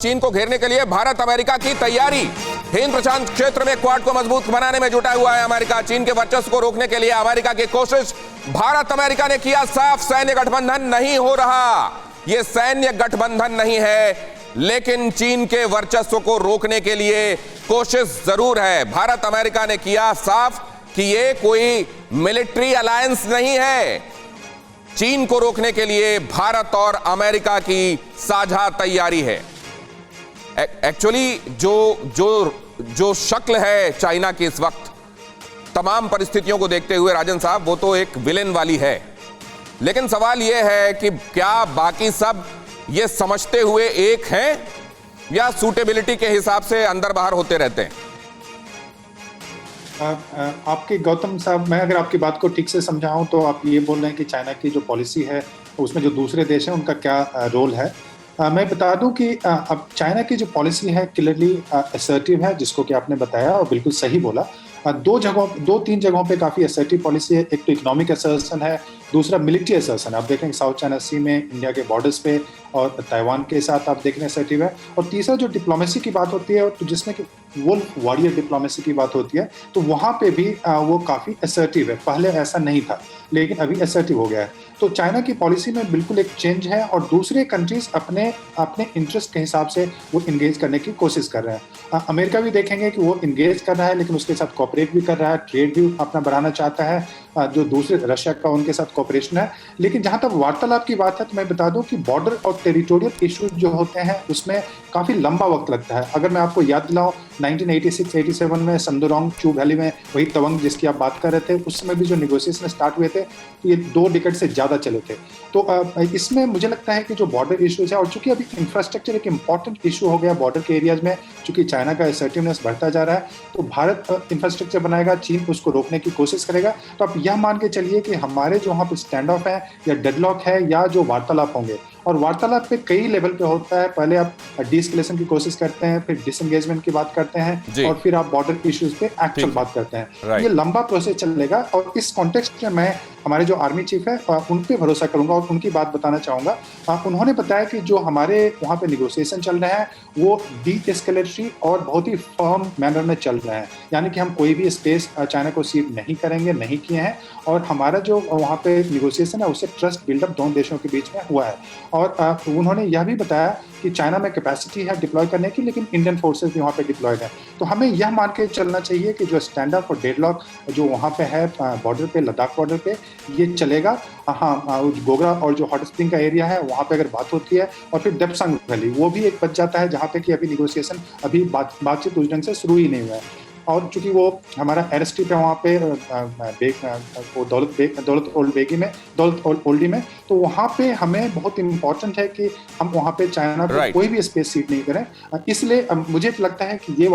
चीन को घेरने के लिए भारत अमेरिका की तैयारी। हिंद प्रशांत क्षेत्र में क्वाड को मजबूत बनाने में जुटा हुआ है अमेरिका। चीन के वर्चस्व को रोकने के लिए अमेरिका की कोशिश। भारत अमेरिका ने किया साफ, सैन्य गठबंधन नहीं हो रहा। यह सैन्य गठबंधन नहीं है, लेकिन चीन के वर्चस्व को रोकने के लिए कोशिश जरूर है। भारत अमेरिका ने किया साफ कि यह कोई मिलिट्री अलायंस नहीं है। चीन को रोकने के लिए भारत और अमेरिका की साझा तैयारी है। एक्चुअली जो शक्ल है चाइना की इस वक्त, तमाम परिस्थितियों को देखते हुए राजन साहब, वो तो एक विलेन वाली है। लेकिन सवाल यह है कि क्या बाकी सब ये समझते हुए एक हैं या सूटेबिलिटी के हिसाब से अंदर बाहर होते रहते हैं? आपके गौतम साहब, मैं अगर आपकी बात को ठीक से समझाऊं तो आप ये बोल रहे हैं कि चाइना की जो पॉलिसी है उसमें जो दूसरे देश हैं उनका क्या रोल है। मैं बता दूं कि अब चाइना की जो पॉलिसी है क्लियरली असर्टिव है, जिसको कि आपने बताया और बिल्कुल सही बोला। दो तीन जगहों पे काफ़ी असर्टिव पॉलिसी है। एक तो इकोनॉमिक असर्शन है, दूसरा मिलिट्री असर्शन है। आप देखेंगे साउथ चाइना सी में इंडिया के बॉर्डर्स पे और ताइवान के साथ आप देखने असर्टिव है। और तीसरा जो डिप्लोमेसी की बात होती है, तो जिसमें कि वुल्फ वॉरियर डिप्लोमेसी की बात होती है, तो वहाँ पे भी वो काफ़ी असर्टिव है। पहले ऐसा नहीं था, लेकिन अभी असर्टिव हो गया है। तो चाइना की पॉलिसी में बिल्कुल एक चेंज है और दूसरे कंट्रीज अपने इंटरेस्ट के हिसाब से वो इंगेज करने की कोशिश कर रहे हैं। अमेरिका भी देखेंगे कि वो इंगेज कर रहा है, लेकिन उसके साथ कोऑपरेट भी कर रहा है, ट्रेड भी अपना बढ़ाना चाहता है। जो दूसरे रशिया का उनके साथ कोऑपरेशन है। लेकिन जहाँ तक वार्तालाप की बात है, तो मैं बता दूं कि बॉर्डर और टेरिटोरियल इश्यूज जो होते हैं उसमें काफ़ी लंबा वक्त लगता है। अगर मैं आपको याद दिलाऊं, 1986-87 में संदोरोंग चू वैली में वही तवंग जिसकी आप बात कर रहे थे, उस समय भी जो नेगोशिएशन स्टार्ट हुए थे तो ये 2 डिकेड से ज़्यादा चले थे। तो इसमें मुझे लगता है कि जो बॉर्डर इश्यूज है, और चूंकि अभी इंफ्रास्ट्रक्चर एक इंपॉर्टेंट इशू हो गया बॉर्डर के एरियाज में, चूंकि चाइना का असर्टिवनेस बढ़ता जा रहा है, तो भारत इंफ्रास्ट्रक्चर बनाएगा, चीन उसको रोकने की कोशिश करेगा। तो आप यह मान के चलिए कि हमारे जो वहाँ पे स्टैंड ऑफ है या डेडलॉक है या जो वार्तालाप होंगे, और वार्तालाप पे कई लेवल पे होता है। पहले आप डीएस्केलेशन की कोशिश करते हैं, फिर डिसएंगेजमेंट की बात करते हैं, और फिर आप बॉर्डर इश्यूज पे एक्चुअल बात करते हैं। ये लंबा प्रोसेस चलेगा और इस कॉन्टेक्स्ट में मैं हमारे जो आर्मी चीफ है उन पे भरोसा करूंगा और उनकी बात बताना चाहूंगा। उन्होंने बताया कि जो हमारे वहाँ पे निगोशिएशन चल रहे हैं वो डी-एस्केलेटरी और बहुत ही फर्म मैनर में चल रहे हैं। यानी कि हम कोई भी स्पेस चाइना को सीड नहीं करेंगे, नहीं किए हैं। और हमारा जो वहाँ पे निगोशिएशन है उससे ट्रस्ट बिल्डअप दोनों देशों के बीच में हुआ है। और उन्होंने यह भी बताया कि चाइना में कैपेसिटी है डिप्लॉय करने की, लेकिन इंडियन फोर्सेस भी वहाँ पे डिप्लॉयड है। तो हमें यह मान के चलना चाहिए कि जो स्टैंड अप और डेडलॉक जो वहाँ पे है बॉर्डर पे, लद्दाख बॉर्डर पे, ये चलेगा। हाँ, गोगरा और जो हॉट स्प्रिंग का एरिया है वहाँ पे अगर बात होती है, और फिर डेप्सांग वैली वो भी एक बच जाता है, जहाँ पे कि अभी निगोशिएशन अभी बातचीत उस ढंग से शुरू ही नहीं हुआ है। और चूंकि वो हमारा एयर स्ट्रिप है वहाँ पे वो दौलत ओल्डी में, तो वहाँ पे हमें बहुत इम्पोर्टेंट है कि हम वहाँ पे चाइना को कोई भी स्पेस सीट नहीं करें। इसलिए मुझे लगता है कि ये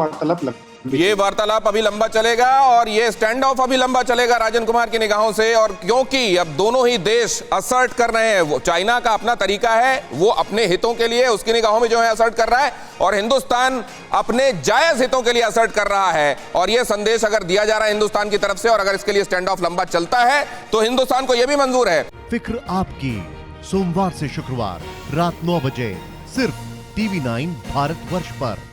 वार्तालाप अभी लंबा चलेगा और ये स्टैंड ऑफ अभी लंबा चलेगा राजन कुमार की निगाहों से। और क्योंकि अब दोनों ही देश असर्ट कर रहे हैं, वो चाइना का अपना तरीका है, वो अपने हितों के लिए उसकी निगाहों में जो है असर्ट कर रहा है, और हिंदुस्तान अपने जायज हितों के लिए असर्ट कर रहा है। और ये संदेश अगर दिया जा रहा है हिंदुस्तान की तरफ से, और अगर इसके लिए स्टैंड ऑफ लंबा चलता है तो हिंदुस्तान को यह भी मंजूर है। फिक्र आपकी, सोमवार से शुक्रवार रात 9 बजे सिर्फ TV9 भारतवर्ष पर।